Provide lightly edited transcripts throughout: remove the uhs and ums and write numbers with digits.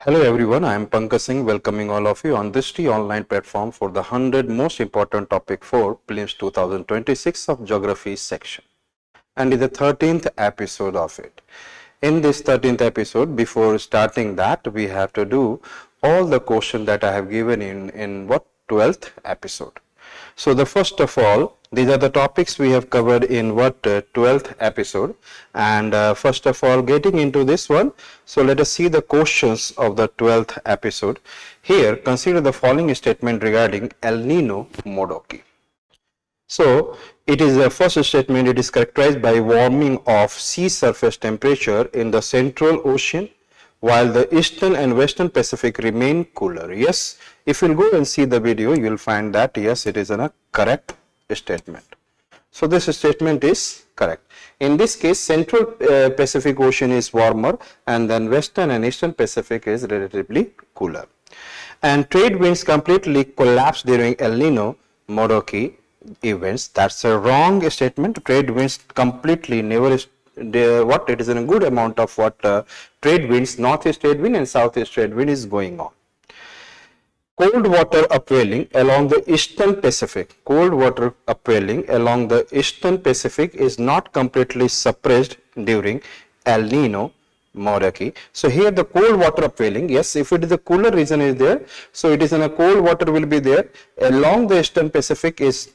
Hello everyone, I am Pankaj Singh welcoming all of you on Drishti online platform for the 100 most important topic for Prelims 2026 of Geography section and in the 13th episode of it. In this 13th episode, before starting that, we have to do all the questions that I have given in 12th episode. So the first of all, these are the topics we have covered in 12th episode, and first of all getting into this one, so let us see the questions of the 12th episode. Here consider the following statement regarding El Nino Modoki. So it is the first statement, it is characterized by warming of sea surface temperature in the central ocean while the eastern and western Pacific remain cooler. Yes, if you will go and see the video, you will find that yes, it is a correct statement. So this statement is correct. In this case, central Pacific Ocean is warmer and then western and eastern Pacific is relatively cooler. And trade winds completely collapse during El Nino Modoki events. That's a wrong statement. Trade winds completely never it is in a good amount of trade winds, northeast trade wind and southeast trade wind is going on. Cold water upwelling along the eastern Pacific. Cold water upwelling along the eastern Pacific is not completely suppressed during El Nino Modoki. So here the cold water upwelling, yes, if it is a cooler region is there, so it is in a cold water will be there along the eastern Pacific is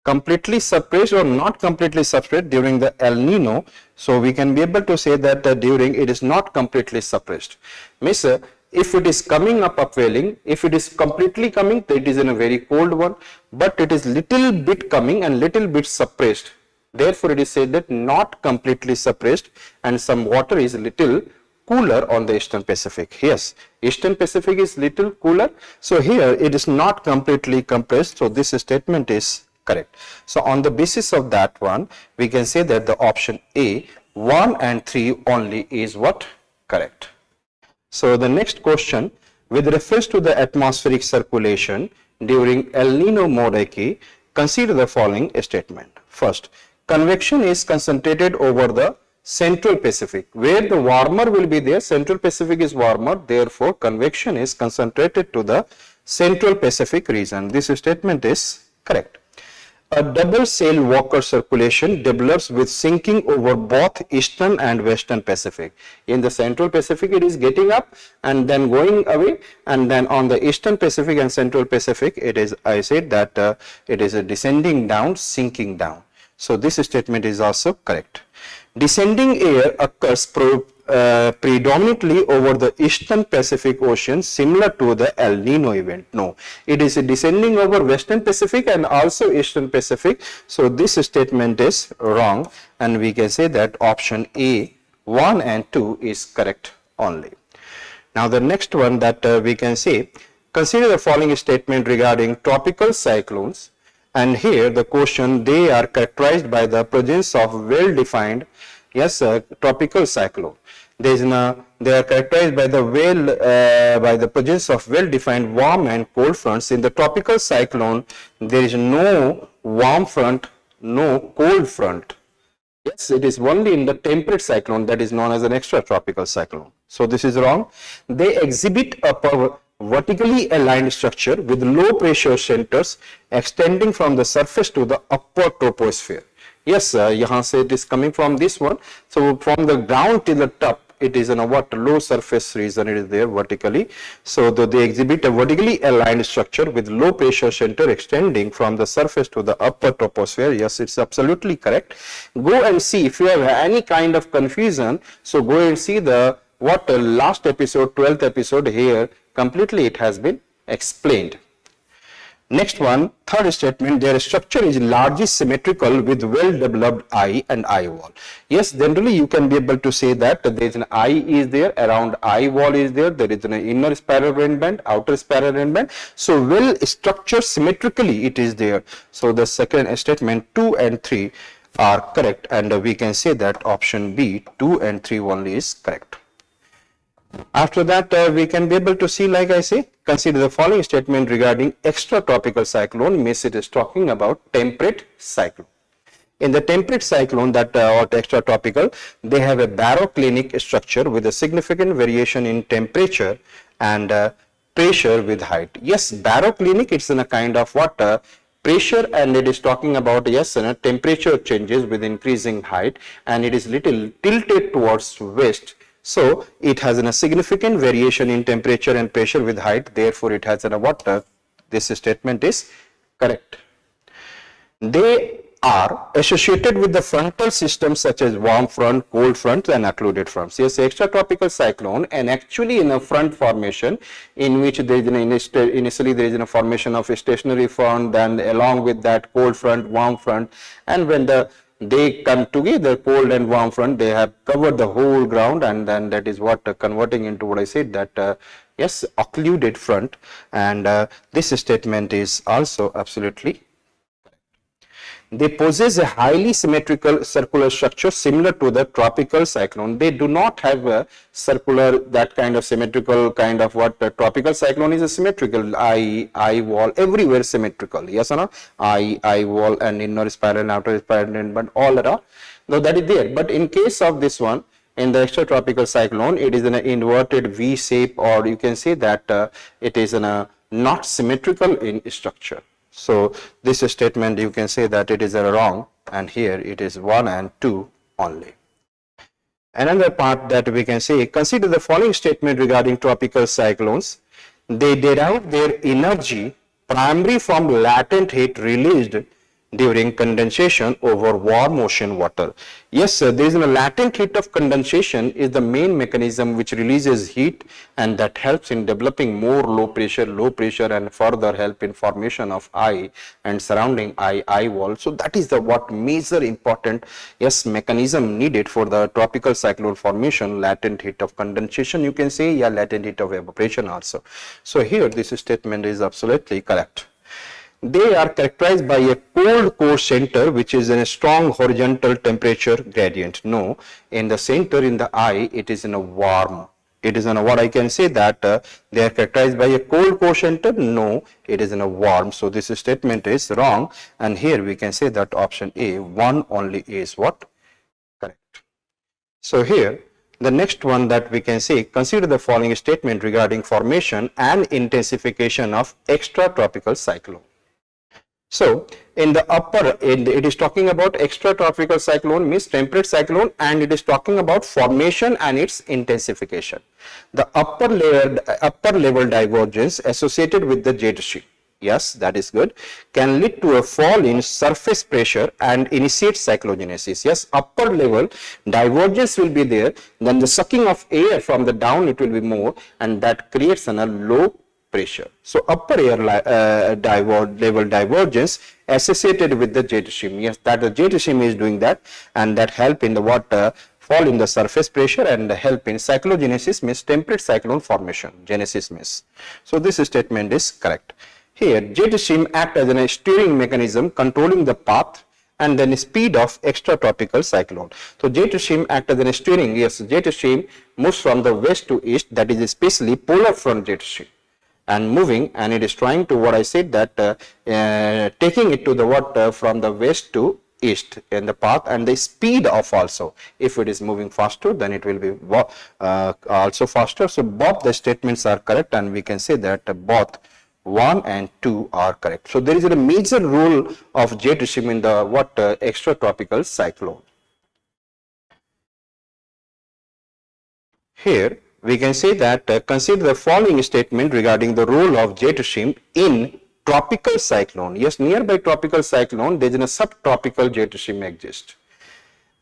completely suppressed or not completely suppressed during the El Nino. So we can be able to say that during it is not completely suppressed. Means if it is coming up upwelling, if it is completely coming, it is in a very cold one, but it is little bit coming and little bit suppressed. Therefore, it is said that not completely suppressed and some water is little cooler on the eastern Pacific. Yes, eastern Pacific is little cooler. So here it is not completely compressed. So this statement is correct. So on the basis of that one, we can say that the option A, 1 and 3 only is what? Correct. So the next question, with reference to the atmospheric circulation during El Nino Modoki, consider the following statement. First, convection is concentrated over the central Pacific. Where the warmer will be there, central Pacific is warmer, therefore convection is concentrated to the central Pacific region. This statement is correct. A double sail walker circulation develops with sinking over both eastern and western Pacific. In the central Pacific it is getting up and then going away, and then on the eastern Pacific and central Pacific it is, I said that it is a descending down, sinking down. So this statement is also correct. Descending air occurs predominantly over the eastern Pacific Ocean, similar to the El Nino event. No, it is descending over western Pacific and also eastern Pacific. So this statement is wrong and we can say that option A, 1 and 2 is correct only. Now the next one that we can say, consider the following statement regarding tropical cyclones. And here the question, they are characterized by the presence of well-defined, yes, tropical cyclone. They are characterized by the presence of well-defined warm and cold fronts. In the tropical cyclone, there is no warm front, no cold front. Yes, it is only in the temperate cyclone that is known as an extratropical cyclone. So this is wrong. They exhibit a vertically aligned structure with low pressure centers extending from the surface to the upper troposphere. Yes, yahan se it is coming from this one. So from the ground till the top, it is in a low surface region, it is there vertically. So they exhibit a vertically aligned structure with low pressure center extending from the surface to the upper troposphere. Yes, it's absolutely correct. Go and see if you have any kind of confusion. So go and see the last episode, 12th episode here, completely it has been explained. Next one, third statement, their structure is largely symmetrical with well-developed eye and eye wall. Yes, generally you can be able to say that there is an eye is there, around eye wall is there, there is an inner spiral rain band, outer spiral rain band. So well structured symmetrically it is there. So the second statement 2 and 3 are correct and we can say that option B, 2 and 3 only is correct. After that, we can be able to see, like I say, consider the following statement regarding extratropical cyclone. Means it is talking about temperate cyclone. In the temperate cyclone that or extratropical, they have a baroclinic structure with a significant variation in temperature and pressure with height. Yes, baroclinic, it's in a kind of what pressure, and it is talking about, yes, temperature changes with increasing height, and it is little tilted towards west. So it has a significant variation in temperature and pressure with height. Therefore, it has a what? This statement is correct. They are associated with the frontal systems such as warm front, cold front, and occluded fronts. Yes, extratropical cyclone, and actually in a front formation in which there is initially there is a formation of a stationary front, then along with that cold front, warm front, and when they come together, cold and warm front, they have covered the whole ground, and then that is what converting into what I said, that yes, occluded front, and this statement is also absolutely. They possess a highly symmetrical circular structure similar to the tropical cyclone. They do not have a circular, that kind of symmetrical kind of what the tropical cyclone is a symmetrical, eye wall, everywhere symmetrical. Yes or no? Eye wall and inner spiral and outer spiral, but all around. Now that is there. But in case of this one, in the extratropical cyclone, it is in an inverted V shape, or you can say that it is in a not symmetrical in structure. So this statement, you can say that it is wrong, and here it is 1 and 2 only. Another part that we can say, consider the following statement regarding tropical cyclones. They derive their energy primarily from latent heat released during condensation over warm ocean water. Yes, sir, there is a latent heat of condensation is the main mechanism which releases heat, and that helps in developing more low pressure, and further help in formation of eye and surrounding eye wall. So that is the what major important, yes, mechanism needed for the tropical cyclone formation, latent heat of condensation, you can say, yeah, latent heat of evaporation also. So here this statement is absolutely correct. They are characterized by a cold core center, which is in a strong horizontal temperature gradient. No, in the center, in the eye, it is in a warm. It is in a what I can say that they are characterized by a cold core center. No, it is in a warm. So this statement is wrong. And here we can say that option A, 1 only is what? Correct. So here, the next one that we can say, consider the following statement regarding formation and intensification of extratropical cyclone. So in the upper, it is talking about extratropical cyclone means temperate cyclone, and it is talking about formation and its intensification. The upper level divergence associated with the jet stream, yes, that is good, can lead to a fall in surface pressure and initiate cyclogenesis. Yes, upper level divergence will be there, then the sucking of air from the down, it will be more, and that creates a low pressure. So upper air level divergence associated with the jet stream. Yes, that the jet stream is doing that, and that help in the water fall in the surface pressure and help in cyclogenesis means temperate cyclone formation. Genesis means. So this statement is correct. Here jet stream act as a steering mechanism controlling the path and then speed of extratropical cyclone. So jet stream act as a steering. Yes, jet stream moves from the west to east, that is especially polar front jet stream, and moving, and it is trying to what I said that taking it to the what from the west to east in the path, and the speed of also, if it is moving faster, then it will be also faster. So both the statements are correct, and we can say that both 1 and 2 are correct. So there is a major role of jet stream in the what extratropical cyclone. Here we can say that consider the following statement regarding the role of jet stream in tropical cyclone. Yes, nearby tropical cyclone, there is a subtropical jet stream exist.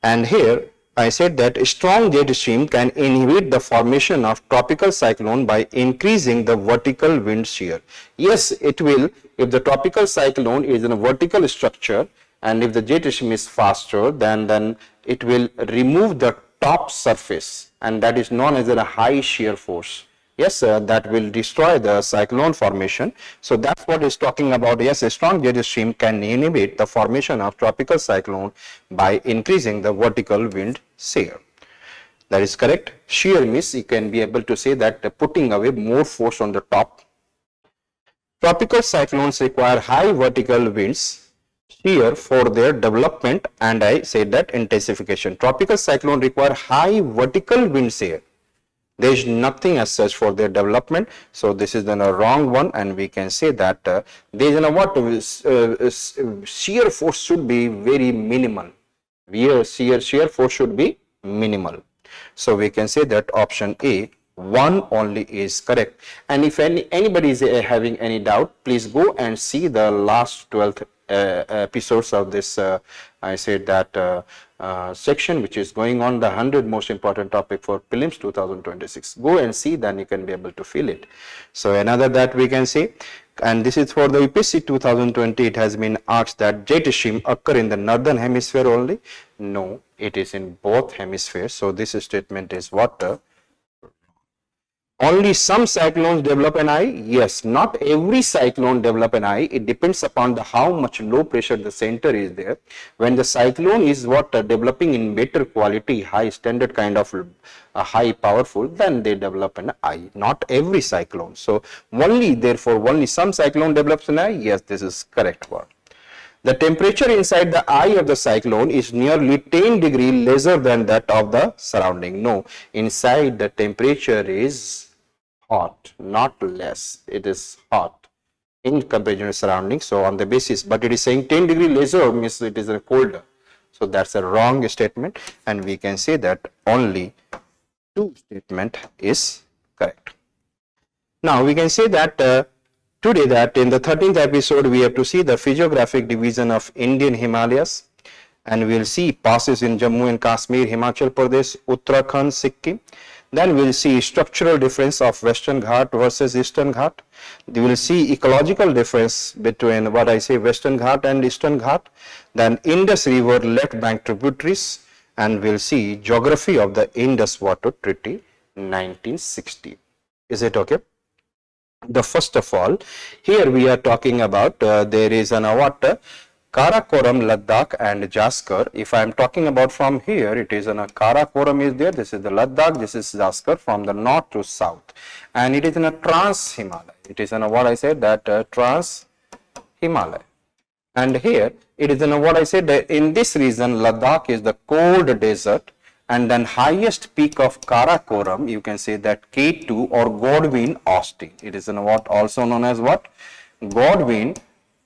And here I said that a strong jet stream can inhibit the formation of tropical cyclone by increasing the vertical wind shear. Yes, it will, if the tropical cyclone is in a vertical structure, and if the jet stream is faster, then it will remove the top surface, and that is known as a high shear force. Yes, that will destroy the cyclone formation. So that's what is talking about. Yes, a strong jet stream can inhibit the formation of tropical cyclone by increasing the vertical wind shear. That is correct. Shear means you can be able to say that putting away more force on the top. Tropical cyclones require high vertical winds shear for their development, and I said that intensification. Tropical cyclone require high vertical wind shear. There is nothing as such for their development, so this is then a wrong one, and we can say that there is what shear force should be very minimal. Shear force should be minimal. So we can say that option A, 1 only is correct. And if anybody is having any doubt, please go and see the last 12th episodes of this I said that section which is going on, the 100 most important topic for prelims 2026. Go and see, then you can be able to feel it. So another that we can see, and this is for the UPSC 2020, it has been asked that jet stream occur in the northern hemisphere only. No, it is in both hemispheres. So this statement is what? Only some cyclones develop an eye. Yes, not every cyclone develop an eye. It depends upon the how much low pressure the center is there. When the cyclone is what developing in better quality, high standard kind of high powerful, then they develop an eye. Not every cyclone. So only therefore only some cyclone develops an eye. Yes, this is correct word. The temperature inside the eye of the cyclone is nearly 10 degrees lesser than that of the surrounding. No, inside the temperature is hot, not less. It is hot in comparison to surroundings. So on the basis, but it is saying 10 degrees lesser means it is a colder. So that's a wrong statement, and we can say that only 2 statement is correct. Now we can say that today that in the 13th episode we have to see the physiographic division of Indian Himalayas, and we will see passes in Jammu and Kashmir, Himachal Pradesh, Uttarakhand, Sikkim. Then we will see structural difference of Western Ghat versus Eastern Ghat. We will see ecological difference between what I say Western Ghat and Eastern Ghat. Then Indus River left bank tributaries, and we will see geography of the Indus Water Treaty 1960. Is it okay? The first of all, here we are talking about there is an what Karakoram, Ladakh and Jaskar. If I am talking about from here, it is an Karakoram is there. This is the Ladakh. This is Jaskar from the north to south, and it is in a trans Himalaya. It is in a what I said that trans Himalaya, and here it is in a what I said that in this region Ladakh is the cold desert, and then highest peak of Karakoram you can say that K2 or Godwin Austen. It is in a what also known as what Godwin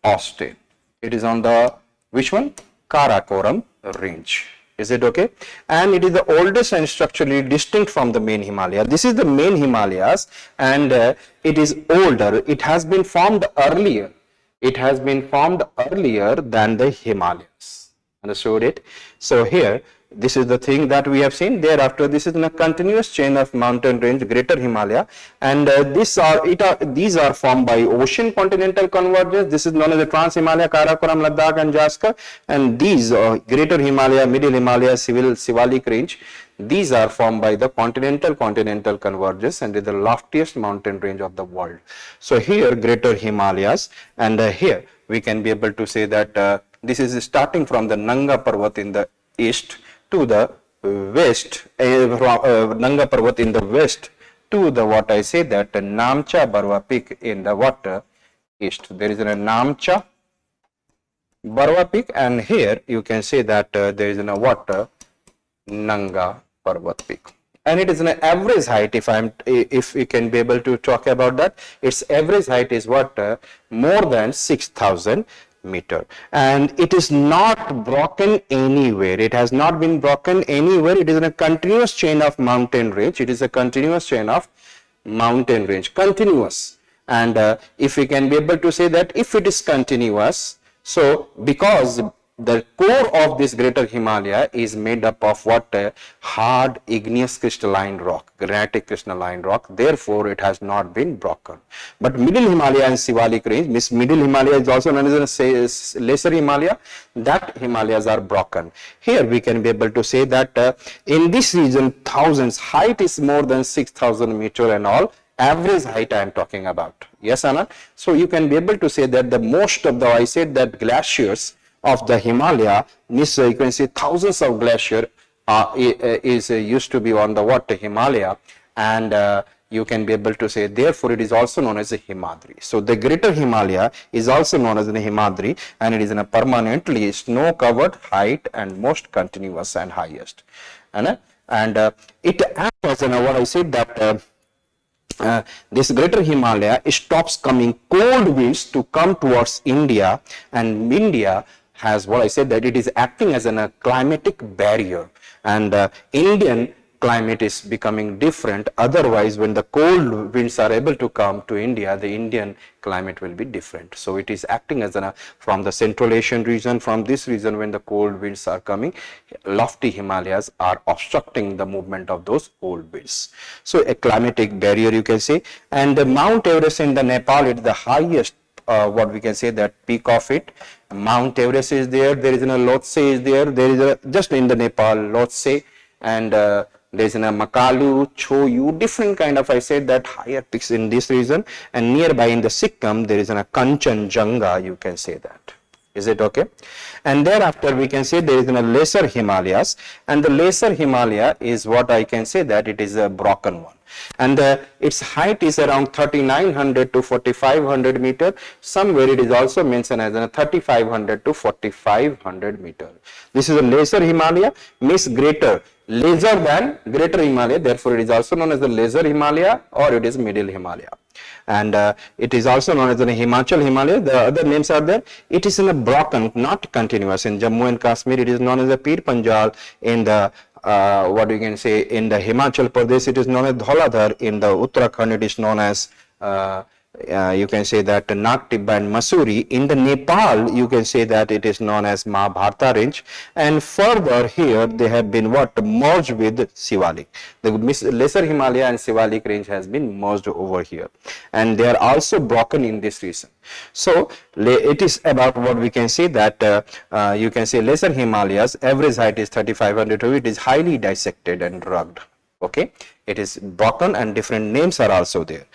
Austen. It is on the which one? Karakoram range. Is it okay? And it is the oldest and structurally distinct from the main Himalaya. This is the main Himalayas, and it is older. It has been formed earlier. It has been formed earlier than the Himalayas. Understood it? So here, this is the thing that we have seen. Thereafter, this is in a continuous chain of mountain range, Greater Himalaya, and these are formed by ocean continental convergence. This is known as the Trans Himalaya, Karakoram, Ladakh, and Jaskar, and these Greater Himalaya, Middle Himalaya, Sivalik range. These are formed by the continental convergence and is the loftiest mountain range of the world. So here, Greater Himalayas, and here we can be able to say that this is starting from the Nanga Parvat in the east to the west, Nanga Parvat in the west to the what I say that Namcha Barwa peak in the what east. There is a Namcha Barwa peak, and here you can say that there is a what Nanga Parvat peak, and it is an average height. If we can be able to talk about that, its average height is what more than 6,000 meter, and it is not broken anywhere. It has not been broken anywhere. It is in a continuous chain of mountain range. It is a continuous chain of mountain range, continuous. And if we can be able to say that if it is continuous, so because the core of this Greater Himalaya is made up of what hard igneous crystalline rock, granitic crystalline rock, therefore it has not been broken. But Middle Himalaya and Sivalik range, this Middle Himalaya is also known as a Lesser Himalaya, that Himalayas are broken. Here we can be able to say that in this region thousands, height is more than 6,000 meter and all, average height I am talking about. Yes, Anand? So you can be able to say that the most of the, I said that glaciers of the Himalaya, this you can see thousands of glacier is used to be on the what Himalaya, and you can be able to say, therefore it is also known as a Himadri. So the greater Himalaya is also known as a Himadri, and it is in a permanently snow covered height and most continuous and highest. And it acts as what I said that this greater Himalaya stops coming cold winds to come towards India, and India has what I said that it is acting as a climatic barrier, and Indian climate is becoming different. Otherwise, when the cold winds are able to come to India, the Indian climate will be different. So it is acting as from the Central Asian region, from this region, when the cold winds are coming, lofty Himalayas are obstructing the movement of those cold winds. So a climatic barrier, you can say. And the Mount Everest in the Nepal, it is the highest what we can say that peak of it. Mount Everest is there, there is a Lhotse is there, is a just in the Nepal Lhotse, and there is a Makalu, Choyu, different kind of, I said that higher peaks in this region, and nearby in the Sikkim there is a Kanchenjunga, you can say that. Is it okay? And thereafter we can say there is a lesser Himalayas, and the lesser Himalaya is what I can say that it is a broken one, and its height is around 3900 to 4500 meter. Somewhere it is also mentioned as 3500 to 4500 meter. This is a lesser Himalaya, means greater, lesser than greater Himalaya, therefore it is also known as the lesser Himalaya, or it is middle Himalaya. And it is also known as the Himachal Himalaya. The other names are there. It is in a broken, not continuous. In Jammu and Kashmir it is known as the Pir Panjal. In the what you can say, in the Himachal Pradesh it is known as Dhauladhar. In the Uttarakhand it is known as you can say that Nag Tibba and Masuri. In the Nepal you can say that it is known as Mahabharata range, and further here they have been what merged with Sivalik. The lesser Himalaya and Sivalik range has been merged over here, and they are also broken in this region. So it is about what we can say that you can say lesser Himalayas, average height is 3500 feet. It is highly dissected and rugged. Okay, it is broken and different names are also there.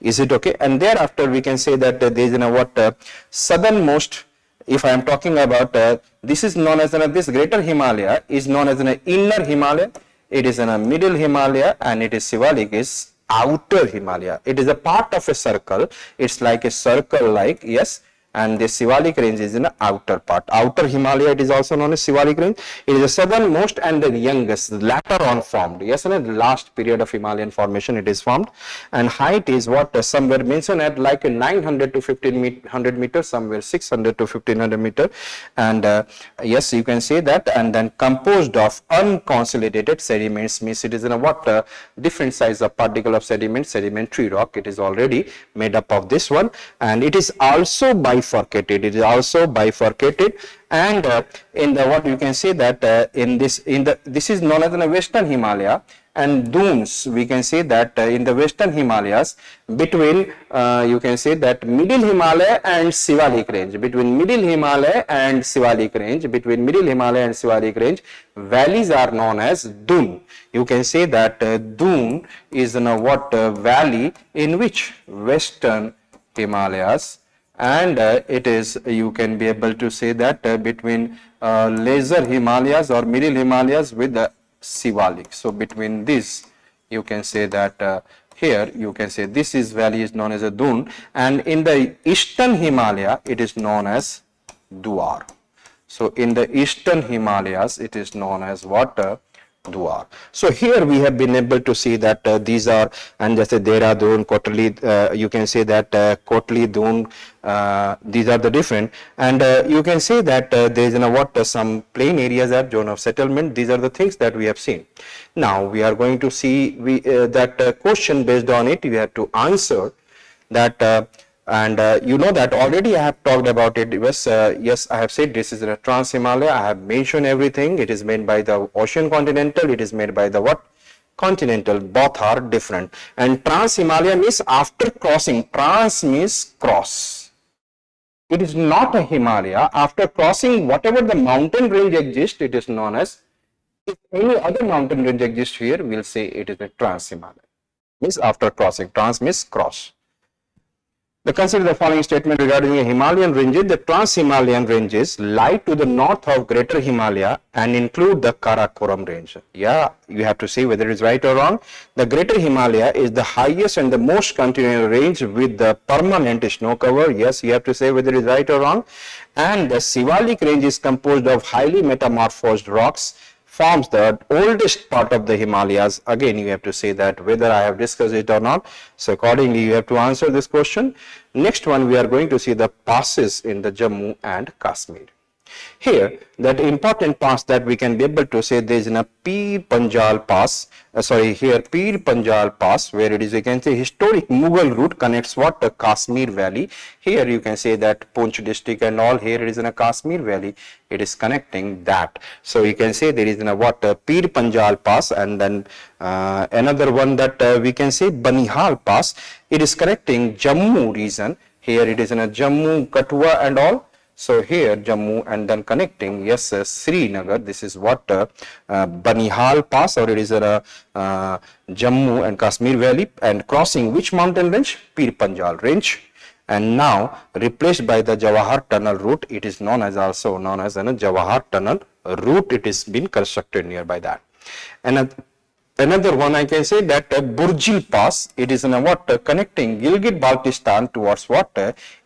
Is it okay? And thereafter we can say that there is what southernmost, if I am talking about this is known as this greater Himalaya is known as an inner Himalaya, it is in a middle Himalaya, and it is Sivalik is outer Himalaya. It is a part of a circle, it's like a circle like, yes, and the Sivalik range is in the outer part. Outer Himalaya, it is also known as Sivalik range. It is the southernmost and the youngest, later on formed. Yes, and the last period of Himalayan formation it is formed. And height is what somewhere mentioned at like 900 to 1500 meters, somewhere 600 to 1500 meter. And yes, you can say that. And then composed of unconsolidated sediments, means it is in a what different size of particle of sediment, sedimentary rock. It is already made up of this one, and it is also bifurcated. It is also bifurcated, and in the what you can say that this is known as the Western Himalaya, and dunes we can say that in the Western Himalayas between you can say that middle Himalaya and Sivalik range, between middle Himalaya and Sivalik range, between middle Himalaya and Sivalik range, valleys are known as dune. You can say that dune is in a what valley in which Western Himalayas, and it is, you can be able to say that between lesser Himalayas or middle Himalayas with the Sivalik. So between this you can say that here you can say this is valley is known as a dune, and in the eastern Himalaya it is known as Duar. So in the eastern Himalayas it is known as what Duar. So here we have been able to see that these are, and just a Dehradun, Kotli, you can say that Kotli, Dun, these are the different, and you can say that there is what some plain areas are zone of settlement. These are the things that we have seen. Now we are going to see that question based on it. We have to answer that. And you know that already I have talked about it. Yes, yes, I have said this is a Trans Himalaya. I have mentioned everything. It is made by the ocean continental. It is made by the what? Continental. Both are different. And Trans Himalaya means after crossing. Trans means cross. It is not a Himalaya. After crossing whatever the mountain range exists, it is known as, if any other mountain range exists here, we will say it is a Trans Himalaya. Means after crossing. Trans means cross. Consider the following statement regarding the Himalayan ranges. The Trans-Himalayan ranges lie to the north of Greater Himalaya and include the Karakoram range. Yeah, you have to say whether it is right or wrong. The Greater Himalaya is the highest and the most continuous range with the permanent snow cover. Yes, you have to say whether it is right or wrong. And the Sivalik range is composed of highly metamorphosed rocks, forms the oldest part of the Himalayas. Again, you have to say that whether I have discussed it or not. So accordingly, you have to answer this question. Next one, we are going to see the passes in the Jammu and Kashmir. Here, that important pass that we can be able to say there is a Pir Panjal Pass, here Pir Panjal Pass, where it is, you can say, historic Mughal route connects what? The Kashmir Valley. Here you can say that Poonch district and all, here it is in a Kashmir Valley, it is connecting that. So you can say there is a what? Pir Panjal Pass, and then another one that we can say Banihal Pass, it is connecting Jammu region. Here it is in a Jammu, Kathua and all. So here Jammu and then connecting, yes, Srinagar, this is what Banihal Pass, or it is a Jammu and Kashmir Valley, and crossing which mountain range? Pir Panjal range. And now replaced by the Jawahar Tunnel route, it is known as also known as a Jawahar Tunnel route, it is been constructed nearby that. And another one I can say that Burjil Pass, it is in a what? Connecting Gilgit-Baltistan towards what?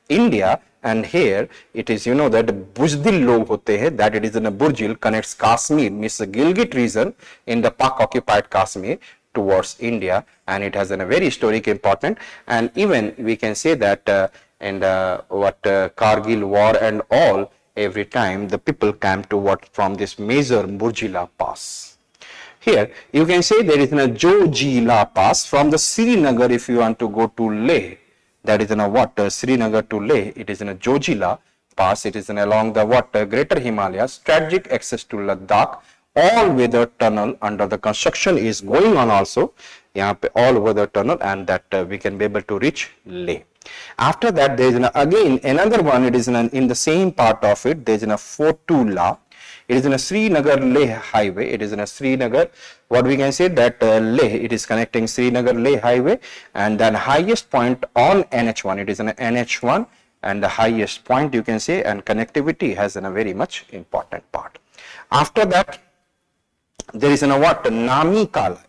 India. And here it is, you know, that Buzdil log hote hai, that it is in a Burjil connects Kashmir, means the Gilgit region in the Pak occupied Kashmir towards India, and it has a very historic important. And even we can say that in the Kargil war and all, every time the people came to what from this major Burjila Pass. Here you can say there is a Jojila Pass from the Srinagar. If you want to go to Leh, that is in a what? Srinagar to Leh, it is in a Jojila Pass, it is in along the what? Greater Himalayas, strategic access to Ladakh, all weather tunnel under the construction is going on also, all weather tunnel, and that we can be able to reach Leh. After that there is again another one, it is in the same part of it, there is a Fotula. It is in a Srinagar Leh highway. It is in a Srinagar. What we can say that Leh, it is connecting Srinagar Leh highway, and then highest point on NH1. It is an NH1, and the highest point you can say, and connectivity has a very much important part. After that, there is a what? Namikala.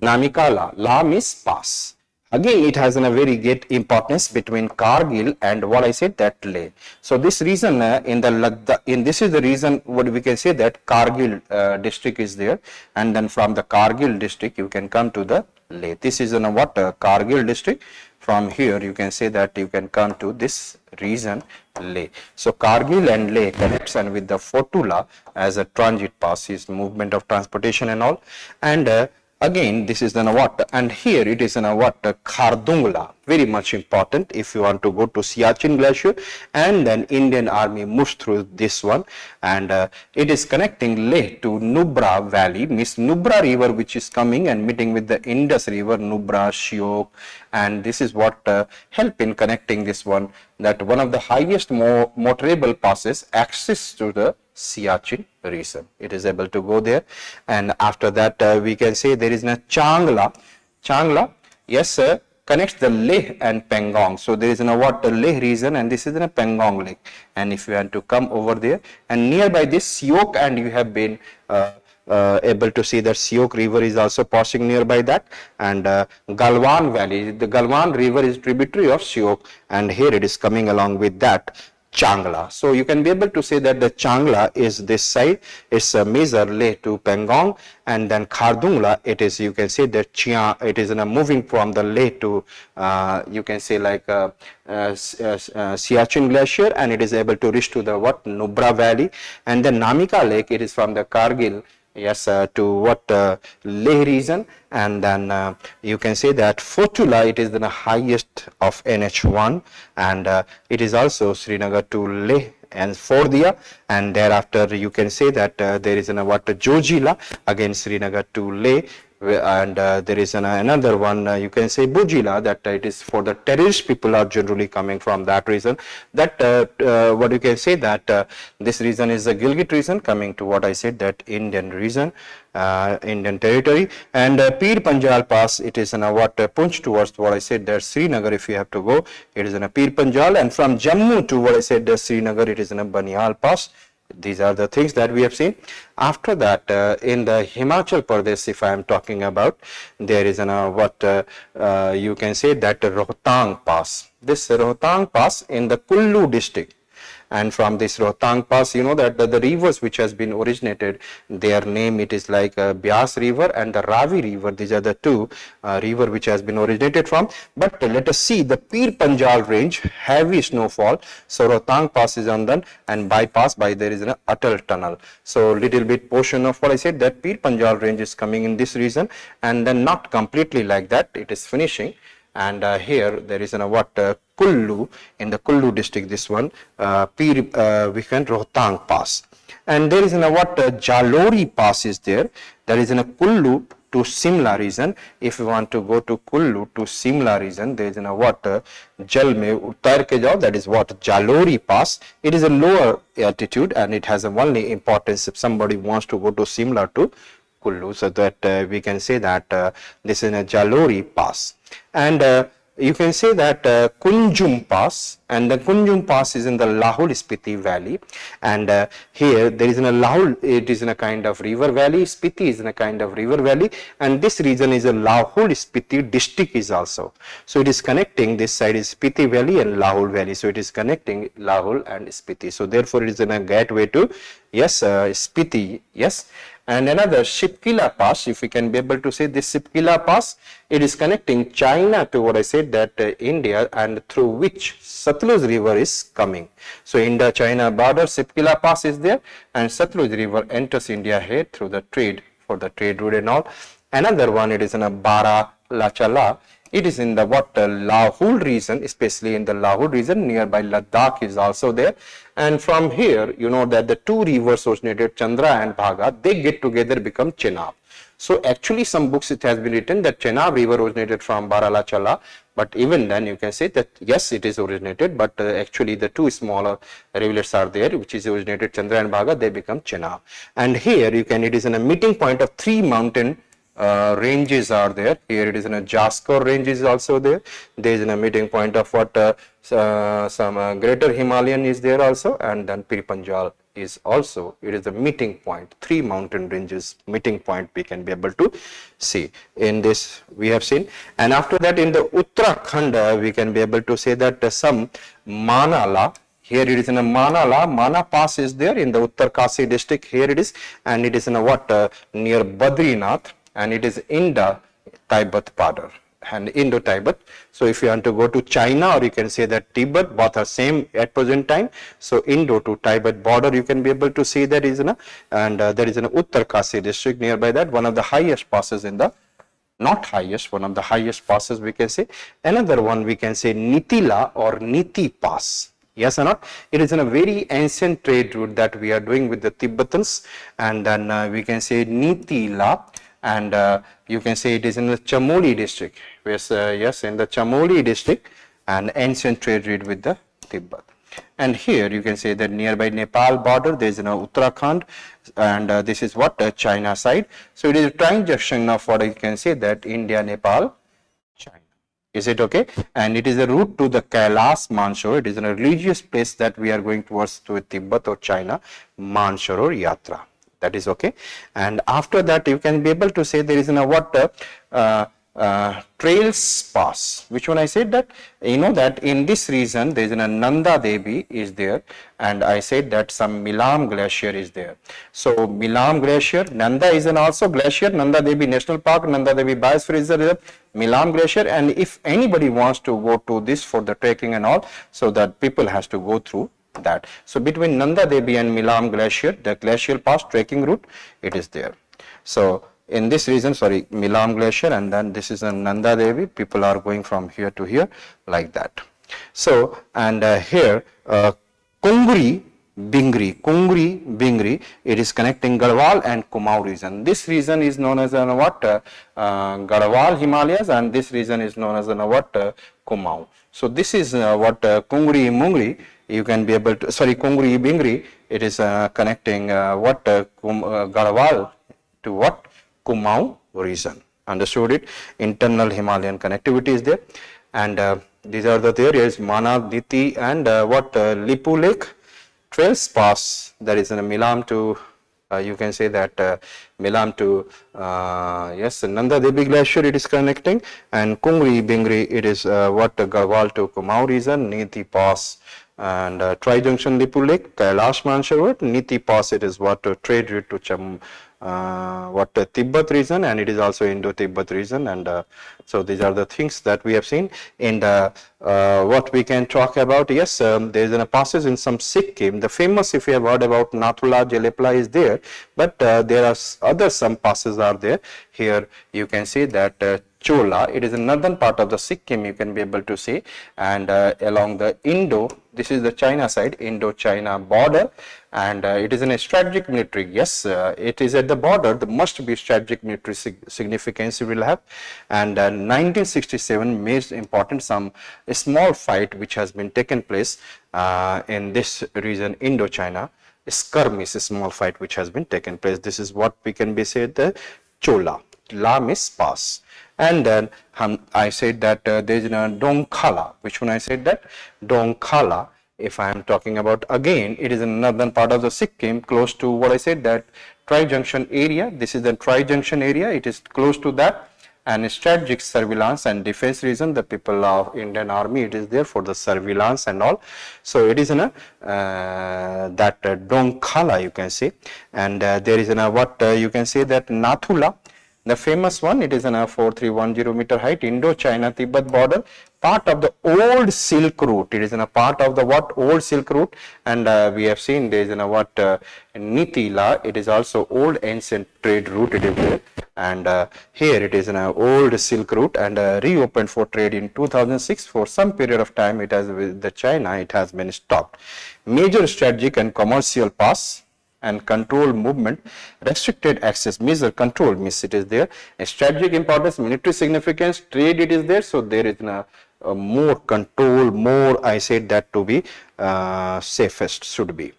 Namikala. La means pass. Again, it has a very great importance between Kargil and what I said that Leh. So this reason in the Ladakh, this is the reason what we can say that Kargil district is there, and then from the Kargil district you can come to the Leh. This is in a what? Kargil district. From here you can say that you can come to this region Leh. So Kargil and Leh connects, and with the Fotula as a transit pass is movement of transportation and all. And again, this is then what, and here it is in a what? Khardungla, very much important if you want to go to Siachen Glacier, and then Indian Army moves through this one, and it is connecting Leh to Nubra Valley, means Nubra River which is coming and meeting with the Indus River, Nubra, Shiok, and this is what help in connecting this one, that one of the highest motorable passes access to the Siachen region. It is able to go there, and after that we can say there is a Changla. Changla, yes sir, connects the Leh and Pangong. So there is a what? The Leh region, and this is in a Pangong Lake. And if you want to come over there, and nearby this Siok, and you have been able to see that Siok river is also passing nearby that, and Galwan Valley, the Galwan river is tributary of Siok, and here it is coming along with that Changla. So you can be able to say that the Changla is this side, it's a major Leh to Pangong, and then Khardungla, it is, you can say that it is moving from the Leh to you can say like Siachen Glacier, and it is able to reach to the what? Nubra Valley, and then Namika Lake, it is from the Kargil, yes, to what? Leh region, and then you can say that Fotula, it is the highest of NH1, and it is also Srinagar to Leh and Fordia, and thereafter you can say that there is what? Jojila, again Srinagar to Leh, and there is another one, you can say Bujila, that it is for the terrorist people are generally coming from that region. That what you can say that this region is the Gilgit region, coming to what I said, that Indian region, Indian territory. And Pir Panjal Pass, it is in a what Punch towards what I said, that Srinagar, if you have to go, it is in a Pir Panjal, and from Jammu to what I said, that Srinagar, it is in a Banial Pass. These are the things that we have seen. After that, in the Himachal Pradesh, if I am talking about, there is what you can say that Rohtang Pass. This Rohtang Pass in the Kullu district. And from this Rohtang Pass, you know that the rivers which has been originated, their name, it is like Byas River and the Ravi River. These are the two river which has been originated from. But let us see the Pir Panjal range, heavy snowfall. So Rohtang Pass is on them, and bypass by there is an Atal tunnel. So little bit portion of what I said, that Pir Panjal range is coming in this region, and then not completely like that, it is finishing. And here there is what Kullu, in the Kullu district, this one we can Rohtang Pass, and there is what Jalori Pass is there. There is in a Kullu to Simla region. If you want to go to Kullu to Simla region, there is what Jal mein utar ke jao, that is what Jalori Pass. It is a lower altitude, and it has a only importance if somebody wants to go to Simla to Kullu, so that we can say that this is a Jalori Pass. And you can say that Kunjum Pass, and the Kunjum Pass is in the Lahul Spiti Valley, and here there is a Lahul, it is in a kind of river valley, Spiti is in a kind of river valley, and this region is a Lahul Spiti district is also. So it is connecting, this side is Spiti Valley and Lahul Valley, so it is connecting Lahul and Spiti. So therefore it is in a gateway to, yes, Spiti, yes. And another Shipkila Pass, if we can be able to say this Shipkila Pass, it is connecting China to what I said, that India, and through which Satluj River is coming. So India-China border, Shipkila Pass is there, and Satluj River enters India here through the trade, for the trade route and all. Another one, it is in a Bara Lachala. It is in the what Lahul region, especially in the Lahul region, nearby Ladakh is also there. And from here, you know that the two rivers originated, Chandra and Bhaga, they get together, become Chenab. So actually some books it has been written that Chenab river originated from Baralachala, but even then you can say that yes, it is originated, but actually the two smaller rivulets are there, which is originated Chandra and Bhaga, they become Chenab. And here you can, it is in a meeting point of three mountain ranges are there. Here it is in a Jaskor range is also there. There is in a meeting point of what some greater Himalayan is there also, and then Pir Panjal is also, it is the meeting point, three mountain ranges meeting point we can be able to see. In this we have seen, and after that in the Uttarakhand we can be able to say that some Manala, here it is in a Manala, Mana Pass is there in the Uttarkasi district, here it is, and it is in a what near Badrinath, and it is Indo-Tibet border and Indo-Tibet. So if you want to go to China, or you can say that Tibet, both are same at present time. So Indo to Tibet border, you can be able to see that is in a, and there is an Uttarkasi district nearby that, one of the highest passes in the, not highest, one of the highest passes we can say. Another one we can say Nitila or Niti Pass. Yes or not? It is in a very ancient trade route that we are doing with the Tibetans, and then we can say Nitila. And you can say it is in the Chamoli district, yes, yes, in the Chamoli district, and ancient trade route with the Tibet. And here you can say that nearby Nepal border there is an Uttarakhand, and this is what China side. So it is a transaction of what I can say that India, Nepal, China. Is it okay? And it is a route to the Kailas Mansarovar. It is a religious place that we are going towards to Tibet or China, Mansarovar Yatra. That is okay. And after that you can be able to say there is a what Trails Pass, which one I said that, you know that in this region there is a Nanda Devi is there, and I said that some Milam Glacier is there. So Milam Glacier, Nanda is an also glacier, Nanda Devi National Park, Nanda Devi Biosphere Reserve, Milam Glacier, and if anybody wants to go to this for the trekking and all, so that people has to go through that. So between Nanda Devi and Milam Glacier, the glacial pass trekking route, it is there. So in this region, sorry, Milam Glacier, and then this is a Nanda Devi, people are going from here to here like that. So, and here Kungri Bingri, it is connecting Garhwal and Kumaon region. This region is known as what? Garhwal Himalayas, and this region is known as what? Kumaon. So this is what Kungri Mungri, you can be able to, sorry, Kungri Bingri, it is connecting what? Garhwal to what? Kumaon region. Understood it? Internal Himalayan connectivity is there. And these are the areas, Mana, Diti, and what? Lipu Lake. Trails pass, that is in a Milam to, you can say that Milam to, yes, Nanda Devi Glacier it is connecting, and Kungri, Bingri, it is what? Garhwal to Kumaon region, Niti Pass, and Tri-Junction Lipu Lake, Kailash Mansarovar, Niti Pass, it is what? Trade route to Jammu. What Tibet region, and it is also Indo-Tibet region, and so these are the things that we have seen. And what we can talk about, yes, there is a passage in some Sikkim. The famous, if you have heard about Nathula, Jelepla is there, but there are other some passes are there. Here you can see that Chola, it is a northern part of the Sikkim, you can be able to see, and along the this is the China side, Indo-China border, and it is a strategic military. Yes, it is at the border, there must be strategic military significance you will have. And 1967 most important, some small fight which has been taken place in this region, Indo-China, skirmish, small fight which has been taken place. This is what we can be said the Chola, La means pass. And then I said that there is a Dongkhala, which one I said that? Dongkhala, if I am talking about again, it is in northern part of the Sikkim, close to what I said that Tri-Junction area. This is the Tri-Junction area, it is close to that. And strategic surveillance and defense region, the people of Indian Army, it is there for the surveillance and all. So it is in a that Dongkhala, you can say. And there is in a what you can say that Nathula. The famous one, it is in a 4310 meter height, Indo-China Tibet border, part of the old Silk Route. It is in a part of the what? Old Silk Route, and we have seen there is in a what? Nitila, it is also old ancient trade route, it is there. And here it is in an old Silk Route, and reopened for trade in 2006. For some period of time, it has with the China, it has been stopped. Major strategic and commercial pass and control movement, restricted access, measure control means it is there, a strategic importance, military significance, trade it is there. So there is a more control, more I said that to be safest should be.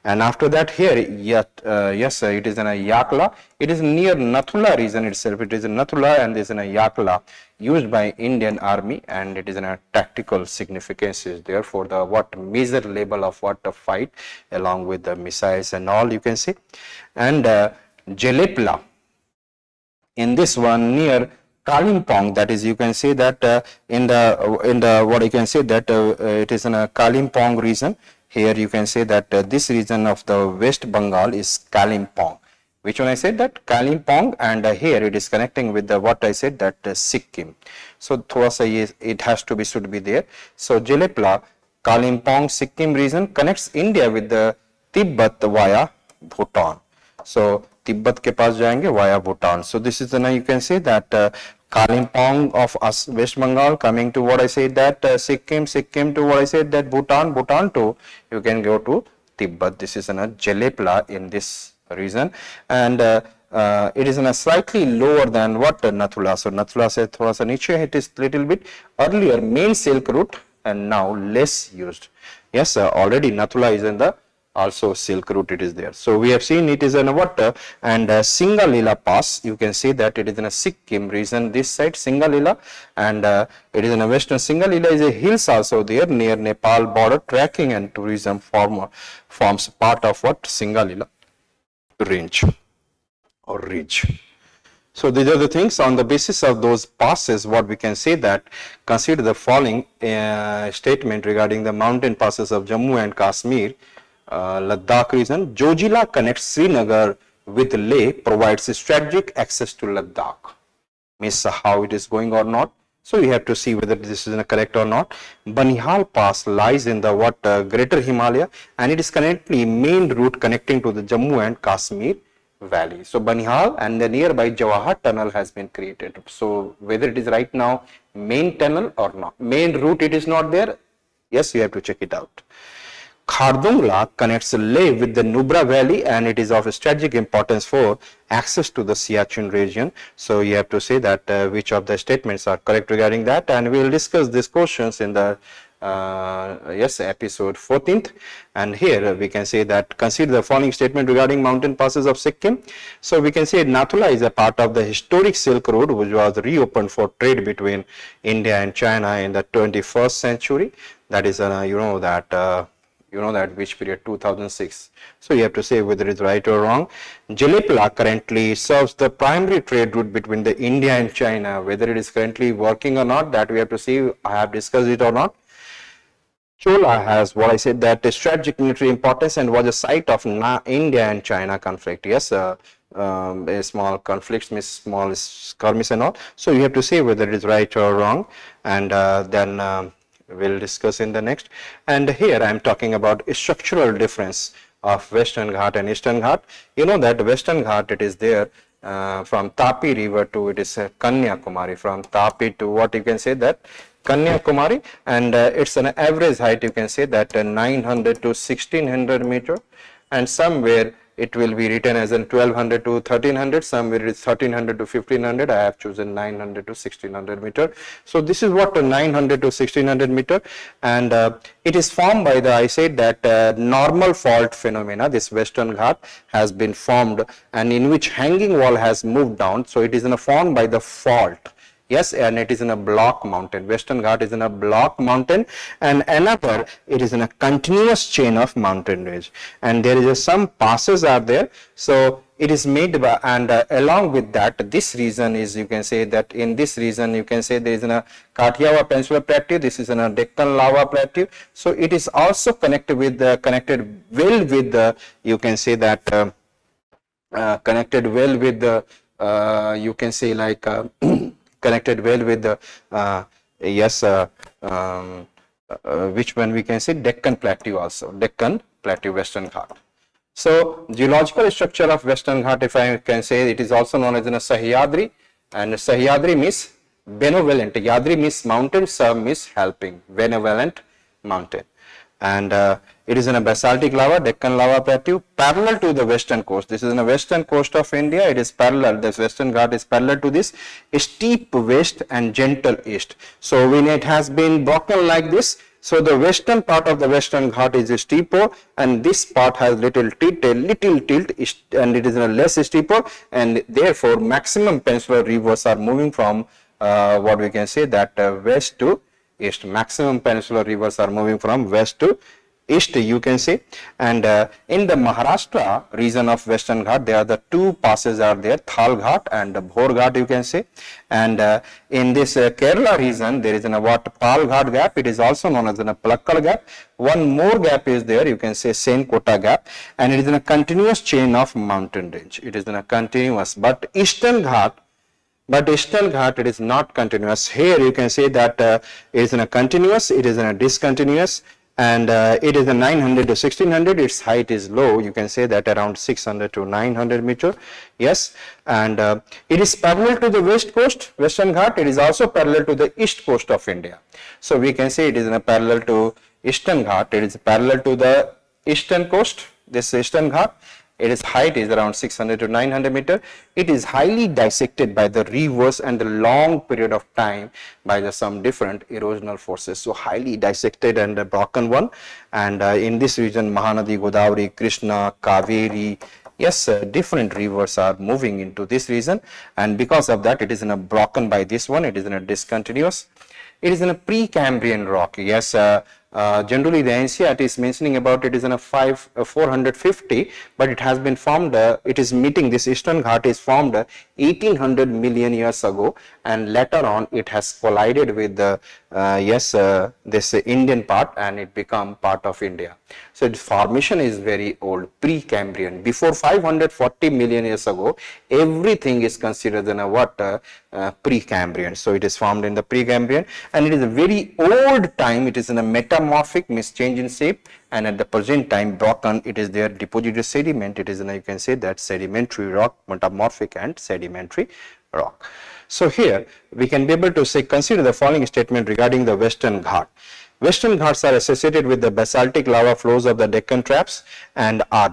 And after that here, yes, it is in a Yakla. It is near Nathula region itself. It is in Nathula, and this is in a Yakla used by Indian Army, and it is in a tactical significance is there for the what major level of what the fight along with the missiles and all you can see. And Jelepla, in this one near Kalimpong, that is you can say that in the what you can say that it is in a Kalimpong region. Here you can say that this region of the West Bengal is Kalimpong. Which one I said that? Kalimpong, and here it is connecting with the what I said that Sikkim. So thoda sa it has to be should be there. So Jelepla, Kalimpong, Sikkim region connects India with the Tibet via Bhutan. So Tibet के पास जाएंगे via Bhutan. So this is the you can say that Kalimpong of us West Bengal coming to what I said that Sikkim, Sikkim to what I said that Bhutan, Bhutan to you can go to Tibet. This is in a Jelepla in this region, and it is in a slightly lower than what Nathula. So Nathula se thoda sa niche it is little bit earlier main Silk Route and now less used. Yes, already Nathula is in the also Silk Route it is there. So we have seen it is in a what and Singalila Pass, you can see that it is in a Sikkim region this side Singalila, and it is in a western Singalila is a hills also there near Nepal border. Trekking and tourism forms part of what Singalila range or ridge. So these are the things on the basis of those passes what we can say that consider the following statement regarding the mountain passes of Jammu and Kashmir. Ladakh region. Jojila connects Srinagar with Leh, provides strategic access to Ladakh. Means how it is going or not. So we have to see whether this is correct or not. Banihal Pass lies in the what Greater Himalaya, and it is currently main route connecting to the Jammu and Kashmir Valley. So Banihal and the nearby Jawahar Tunnel has been created. So whether it is right now main tunnel or not, main route it is not there. Yes, you have to check it out. Khardungla connects Leh with the Nubra Valley, and it is of strategic importance for access to the Siachen region. So you have to say that which of the statements are correct regarding that, and we will discuss these questions in the episode 14th. And here we can say that consider the following statement regarding mountain passes of Sikkim. So we can say Nathula is a part of the historic Silk Road, which was reopened for trade between India and China in the 21st century. That is which period, 2006. So you have to say whether it's right or wrong. Jalipla currently serves the primary trade route between the India and China. Whether it is currently working or not, that we have to see. I have discussed it or not. Chola has what I said, that strategic military importance and was a site of India and China conflict. Yes, a small conflicts, small skirmish and all. So you have to say whether it is right or wrong, and then we'll discuss in the next. And here I am talking about a structural difference of Western Ghat and Eastern Ghat. You know that Western Ghat, it is there from Tapi river to it is Kanyakumari, from Tapi to what you can say that Kanyakumari, and it's an average height you can say that 900 to 1600 meter, and somewhere it will be written as in 1200 to 1300, somewhere it is 1300 to 1500. I have chosen 900 to 1600 meter. So this is what 900 to 1600 meter, and it is formed by the, I said that normal fault phenomena. This Western Ghat has been formed, and in which hanging wall has moved down. So it is formed by the fault. Yes, and it is in a block mountain. Western Ghat is in a block mountain, and another, it is in a continuous chain of mountain range, and there is some passes are there. So it is made by, and along with that, this region is, you can say that in this region you can say there is a Kathiawar Peninsular Plateau. This is in a Deccan Lava Plateau. So it is also connected with the, connected well with the, you can say that connected well with the you can say like connected well with the which one we can say Deccan Plateau also, Deccan Plateau, Western Ghat. So geological structure of Western Ghat, if I can say, it is also known as a Sahyadri, and Sahyadri means benevolent. Yadri means mountain, Sah means helping, benevolent mountain, and it is in a basaltic lava, Deccan Lava Plateau, parallel to the western coast. This is in the western coast of India. It is parallel, this Western Ghat is parallel to this steep west and gentle east. So when it has been broken like this, so the western part of the Western Ghat is steeper, and this part has little tilt, and it is in a less steeper, and therefore maximum peninsular rivers are moving from what we can say that west to east. Maximum peninsular rivers are moving from west to east, you can say. And in the Maharashtra region of Western Ghat, there are the two passes are there, Thal Ghat and Bhor Ghat, you can say. And in this Kerala region, there is a what Pal Ghat gap. It is also known as a Palakkal gap. One more gap is there, you can say Senkota gap, and it is in a continuous chain of mountain range. It is in a continuous, but Eastern Ghat, it is not continuous. Here you can say that it is in a continuous, it is in a discontinuous, and it is a 900 to 1600. Its height is low, you can say that around 600 to 900 meter. Yes, and it is parallel to the west coast, Western Ghat. It is also parallel to the east coast of India. So we can say it is in a parallel to Eastern Ghat. It is parallel to the eastern coast, this Eastern Ghat. Its height is around 600 to 900 meter. It is highly dissected by the rivers and the long period of time by the some different erosional forces. So highly dissected and a broken one. And in this region, Mahanadi, Godavari, Krishna, Kaveri, yes, different rivers are moving into this region, and because of that, it is in a broken by this one. It is in a discontinuous. It is in a Precambrian rock. Yes, generally the NCERT is mentioning about it is in a 450, but it has been formed, it is meeting, this Eastern Ghat is formed 1800 million years ago, and later on it has collided with the this Indian part, and it become part of India. So its formation is very old, Precambrian. Before 540 million years ago, everything is considered in a what Precambrian. So it is formed in the Precambrian, and it is a very old time. It is in a metamorphic, means change in shape, and at the present time broken. It is there deposited sediment. It is in a, you can say that sedimentary rock, metamorphic and sedimentary rock. So here we can be able to say, consider the following statement regarding the Western Ghat. Western Ghats are associated with the basaltic lava flows of the Deccan Traps and are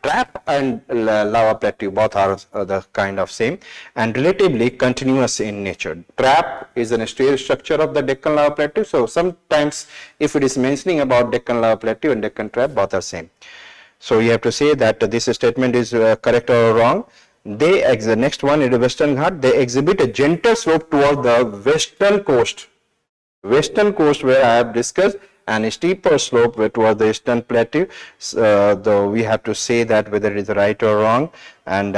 trap and lava plateau, both are the kind of same and relatively continuous in nature. Trap is an exterior structure of the Deccan lava plateau, so sometimes if it is mentioning about Deccan lava plateau and Deccan Trap, both are same. So you have to say that this statement is correct or wrong. The next one is the Western Ghat. They exhibit a gentle slope towards the western coast. Western coast where I have discussed, and a steeper slope towards the eastern plateau. Though we have to say that whether it is right or wrong, and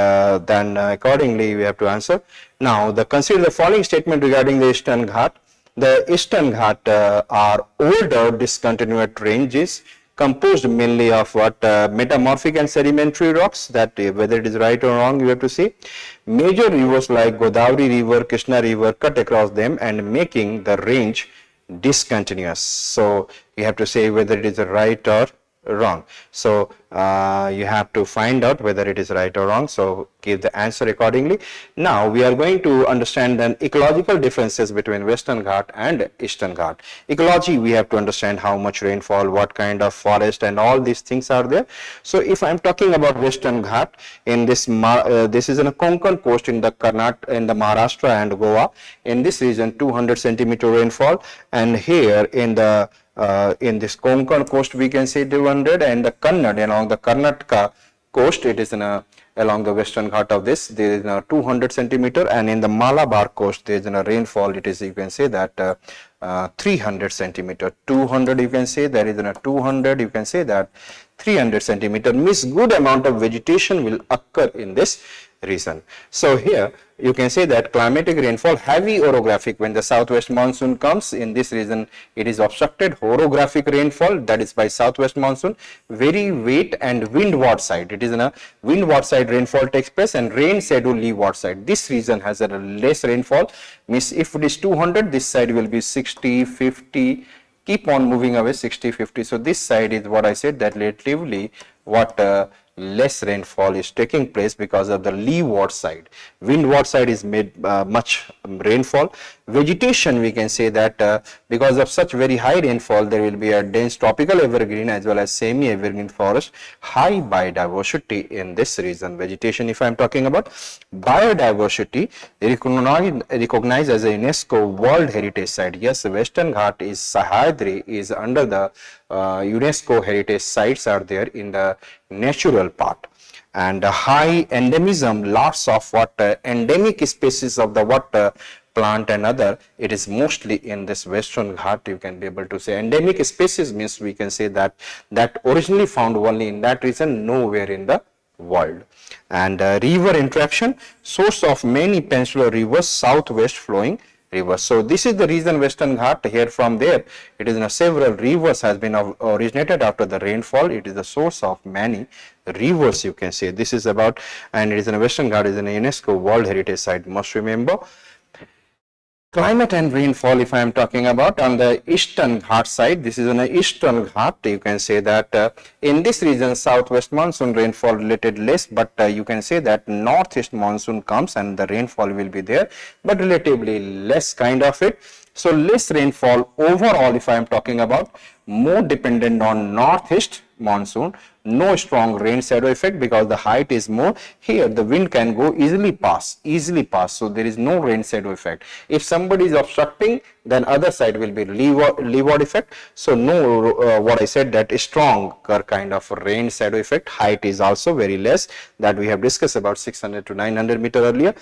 then accordingly we have to answer. Now, consider the following statement regarding the Eastern Ghat. The Eastern Ghat are older discontinuous ranges composed mainly of what metamorphic and sedimentary rocks, that whether it is right or wrong you have to see. Major rivers like Godavari river, Krishna river cut across them and making the range discontinuous. So you have to say whether it is right or wrong. So you have to find out whether it is right or wrong. So give the answer accordingly. Now we are going to understand the ecological differences between Western Ghat and Eastern Ghat. Ecology, we have to understand how much rainfall, what kind of forest, and all these things are there. So if I am talking about Western Ghat, in this this is in a Konkan coast in the Maharashtra and Goa. In this region 200 centimeter rainfall, and here in this Konkan coast we can say 200, and the Kannad along the Karnataka coast it is along the Western Ghat of this there is 200 centimeter, and in the Malabar coast there is a rainfall, it is you can say that 300 centimeter. 200 you can say there is a 200, you can say that 300 centimeter, means good amount of vegetation will occur in this region. So here you can say that climatic rainfall heavy orographic, when the southwest monsoon comes in this region it is obstructed orographic rainfall, that is by southwest monsoon, very wet and windward side, it is in a windward side rainfall takes place, and rain schedule leeward side. This region has a less rainfall, means if it is 200 this side will be 60, 50, keep on moving away 60, 50. So this side is what I said that relatively what less rainfall is taking place because of the leeward side. Windward side is made much rainfall. Vegetation, we can say that because of such very high rainfall there will be a dense tropical evergreen as well as semi evergreen forest, high biodiversity in this region. Vegetation, if I am talking about biodiversity, recognized as a UNESCO World Heritage Site. Yes, Western Ghat is Sahyadri is under the UNESCO heritage sites are there in the natural part, and high endemism, lots of what endemic species of the what plant and other, it is mostly in this Western Ghat. You can be able to say endemic species means we can say that originally found only in that region, nowhere in the world. And river interaction, source of many peninsular rivers, southwest flowing rivers. So this is the reason Western Ghat, here from there it is several rivers has been originated after the rainfall. It is the source of many rivers, you can say. This is about, and it is in Western Ghat is an UNESCO World Heritage Site, must remember. Climate and rainfall, if I am talking about on the Eastern Ghat side, this is an Eastern Ghat, you can say that in this region southwest monsoon rainfall related less, but you can say that northeast monsoon comes and the rainfall will be there, but relatively less kind of it. So less rainfall overall, if I am talking about, more dependent on northeast monsoon, no strong rain shadow effect because the height is more. Here the wind can go easily pass, so there is no rain shadow effect. If somebody is obstructing, then other side will be leeward effect. So no what I said, that strong kind of rain shadow effect. Height is also very less, that we have discussed about 600 to 900 meter earlier.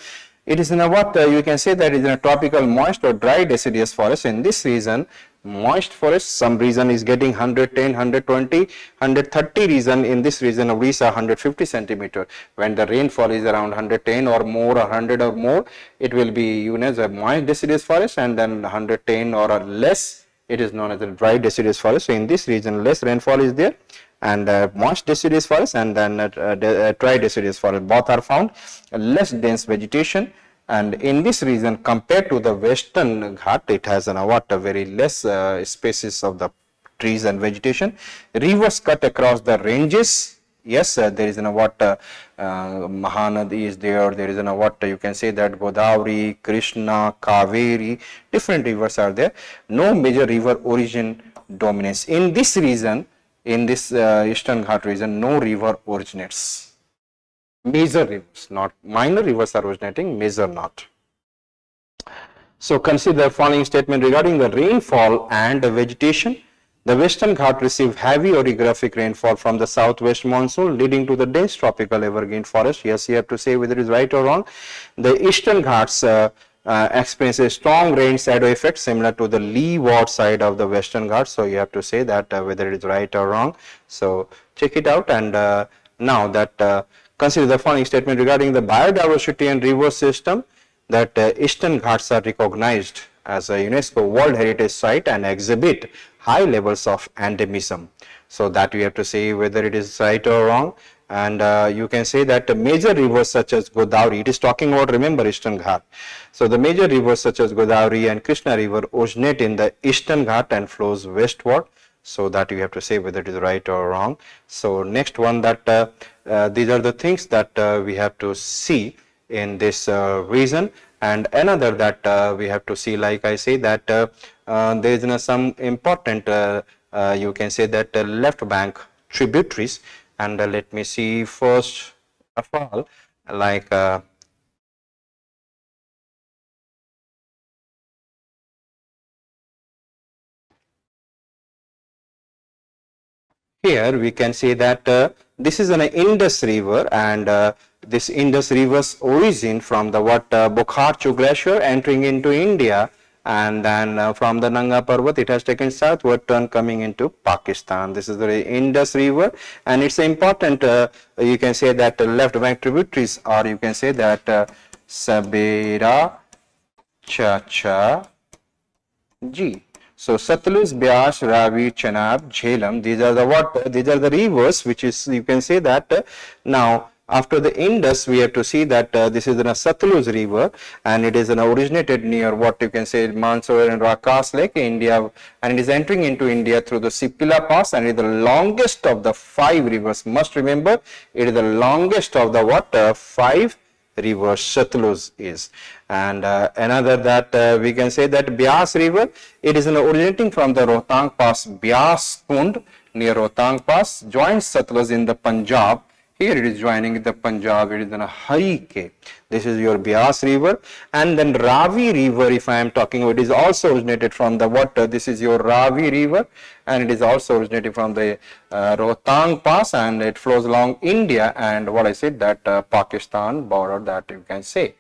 It is in a what you can say that is in a tropical moist or dry deciduous forest. In this region, moist forest, some region is getting 110, 120, 130 region. In this region of Odisha 150 centimeter. When the rainfall is around 110 or more or 100 or more, it will be known as a moist deciduous forest, and then 110 or less, it is known as a dry deciduous forest. So in this region less rainfall is there, and moist deciduous forest and then dry deciduous forest, both are found. Less dense vegetation, and in this region compared to the Western Ghat, it has a very less species of the trees and vegetation. Rivers cut across the ranges. Yes, there is Mahanadi is there is you can say that Godavari, Krishna, Kaveri, different rivers are there. No major river origin dominance. In this region, in this Eastern Ghat region, no river originates. Major rivers, not minor rivers are originating, major not. So consider following statement regarding the rainfall and the vegetation. The Western Ghat receive heavy orographic rainfall from the southwest monsoon, leading to the dense tropical evergreen forest. Yes, you have to say whether it is right or wrong. The Eastern Ghats experience a strong rain shadow effect similar to the leeward side of the Western Ghats. So you have to say that whether it is right or wrong. So check it out. And now that consider the following statement regarding the biodiversity and river system. That Eastern Ghats are recognized as a UNESCO World Heritage Site and exhibit high levels of endemism. So that we have to say whether it is right or wrong. And you can say that major rivers such as Godavari, it is talking about, remember, Eastern Ghat. So the major rivers such as Godavari and Krishna river originate in the Eastern Ghat and flows westward. So that you have to say whether it is right or wrong. So next one, that these are the things that we have to see in this region. And another that we have to see, like I say, that there is some important, you can say that left bank tributaries. And let me see first of all, like here we can say that this is an Indus river, and this Indus river's origin from the Bokharchu glacier entering into India, and then from the Nanga Parvat it has taken southward turn coming into Pakistan. This is the Indus river, and it's important, you can say that left bank tributaries, or you can say that Sabera, Chacha, G. So Satluj, Beas, Ravi, Chenab, Jhelum, these are the these are the rivers which is, you can say that now after the Indus we have to see that this is a Satluj river, and it is originated near what you can say Mansoor and Rakas Lake, India, and it is entering into India through the Sipila Pass, and it is the longest of the 5 rivers. Must remember, it is the longest of the 5 rivers Satluj is. And another that we can say that Beas river, it is originating from the Rohtang Pass, Beas Kund near Rohtang Pass, joins Satluj in the Punjab. Here it is joining the Punjab, it is in a Harike. This is your Beas river. And then Ravi river, if I am talking about, is also originated from the this is your Ravi river, and it is also originating from the Rohtang Pass, and it flows along India and what I said that Pakistan border, that you can say.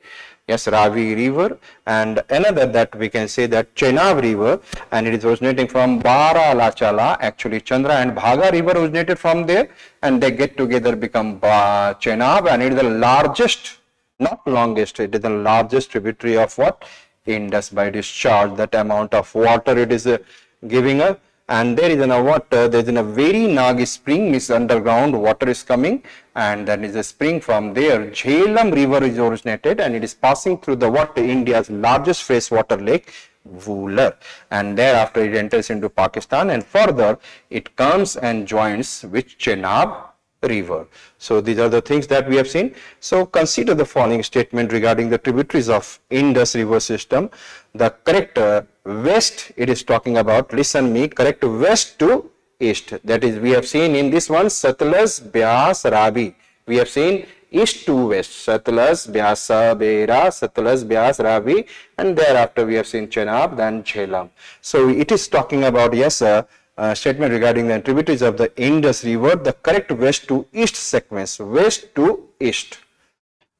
Yes, Ravi river. And another that we can say that Chenab river, and it is originating from Baralachala. Actually Chandra and Bhaga river originated from there, and they get together become Chenab, and it is the largest, not longest, it is the largest tributary of Indus by discharge. That amount of water it is giving us. And there is there is a very Nagi spring, means underground water is coming, and there is a spring from there. Jhelum river is originated, and it is passing through the India's largest freshwater lake, Voolar, and thereafter it enters into Pakistan, and further it comes and joins with Chenab river. So these are the things that we have seen. So consider the following statement regarding the tributaries of Indus river system. The correct west, it is talking about, listen me, correct west to east. That is, we have seen in this one Satluj, Beas, Ravi. We have seen east to west, Satluj, Beas, Sabera, Satluj, Beas, Ravi, and thereafter we have seen Chenab, then Jhelum. So it is talking about, yes, statement regarding the tributaries of the Indus river, the correct west to east sequence, west to east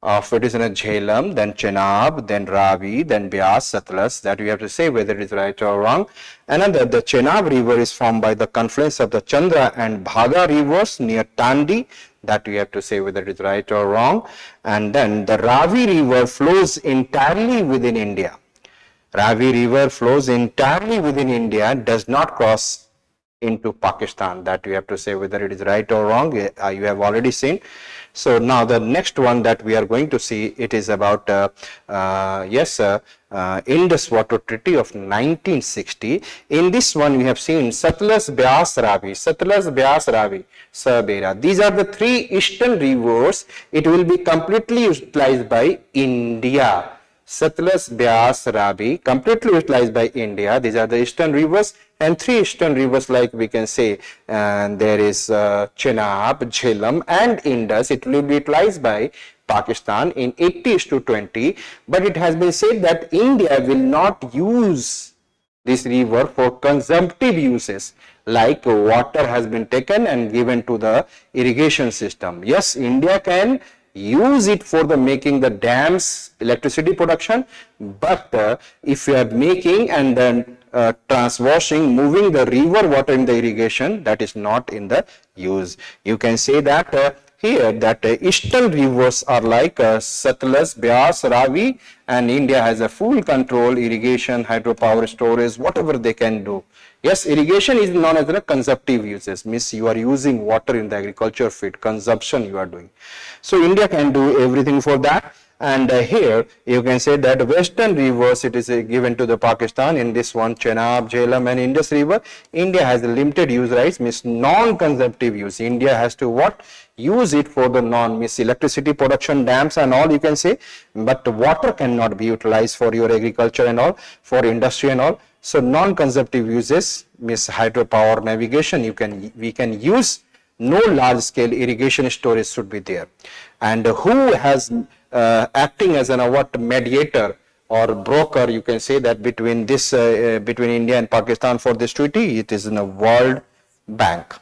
of it is in a Jhelum, then Chenab, then Ravi, then Beas, Satluj, that we have to say whether it is right or wrong. Another, the Chenab river is formed by the confluence of the Chandra and Bhaga rivers near Tandi, that we have to say whether it is right or wrong. And then the Ravi river flows entirely within India. Ravi river flows entirely within India, does not cross into Pakistan, that we have to say whether it is right or wrong. You have already seen. So now the next one that we are going to see, it is about Indus Water Treaty of 1960. In this one we have seen Satluj, Beas, Ravi, Satluj, Beas, Ravi, Sabera. These are the 3 eastern rivers. It will be completely utilized by India. Satluj, Beas, Ravi, completely utilized by India. These are the eastern rivers, and three eastern rivers, like we can say, there is Chenab, Jhelum and Indus. It will be utilized by Pakistan in 80:20, but it has been said that India will not use this river for consumptive uses, like water has been taken and given to the irrigation system. Yes, India can use it for the making the dams electricity production, but if you are making and then transwashing, moving the river water in the irrigation, that is not in the use. You can say that here that eastern rivers are like Satluj, Beas, Ravi, and India has a full control, irrigation, hydropower storage, whatever they can do. Yes, irrigation is known as the consumptive uses, means you are using water in the agriculture field, consumption you are doing. So India can do everything for that. And here you can say that western rivers, it is given to the Pakistan. In this one, Chenab, Jhelum and Indus river, India has limited use rights, means non-consumptive use. India has to what? Use it for the means electricity production, dams and all, you can say, but water cannot be utilized for your agriculture and all, for industry and all. So non-consumptive uses, means hydropower, navigation, we can use. No large scale irrigation storage should be there. And who has acting as an mediator or broker, you can say, that between this between India and Pakistan for this treaty? It is in a World Bank.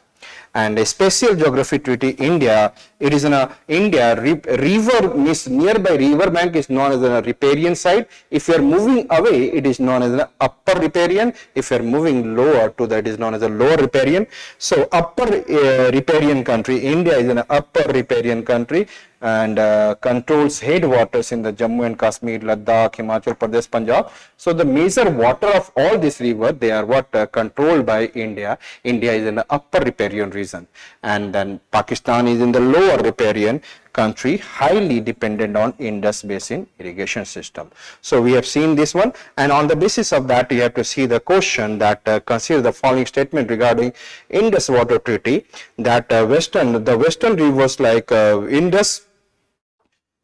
And a special geography treaty, India, it is in a India river, means nearby river bank is known as a riparian site. If you are moving away, it is known as an upper riparian. If you are moving lower to that, it is known as a lower riparian. So upper riparian country, India is an upper riparian country, and controls headwaters in the Jammu and Kashmir, Ladakh, Himachal Pradesh, Punjab. So the major water of all this river, they are controlled by India. India is in the upper riparian region, and then Pakistan is in the lower riparian country, highly dependent on Indus Basin irrigation system. So we have seen this one, and on the basis of that, you have to see the question that consider the following statement regarding Indus Water Treaty, that the western rivers like Indus,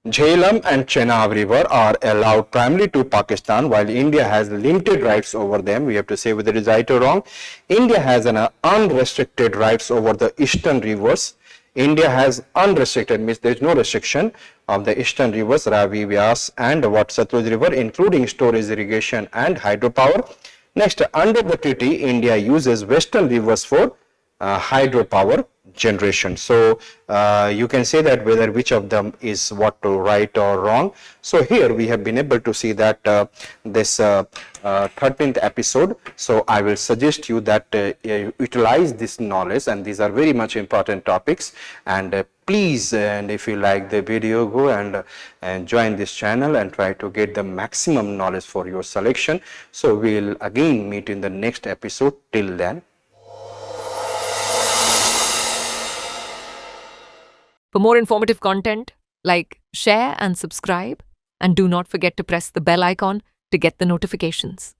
Jhelum and Chenab river are allowed primarily to Pakistan, while India has limited rights over them. We have to say whether it is right or wrong. India has an unrestricted rights over the eastern rivers. India has unrestricted, means there is no restriction of the eastern rivers, Ravi, Vyas and Satluj river, including storage, irrigation and hydropower. Next, under the treaty, India uses western rivers for hydropower generation. So you can say that whether which of them is right or wrong. So here we have been able to see that this 13th episode. So I will suggest you that utilize this knowledge, and these are very much important topics. And please, and if you like the video, go and join this channel and try to get the maximum knowledge for your selection. So we will again meet in the next episode. Till then, for more informative content, like, share and subscribe, and do not forget to press the bell icon to get the notifications.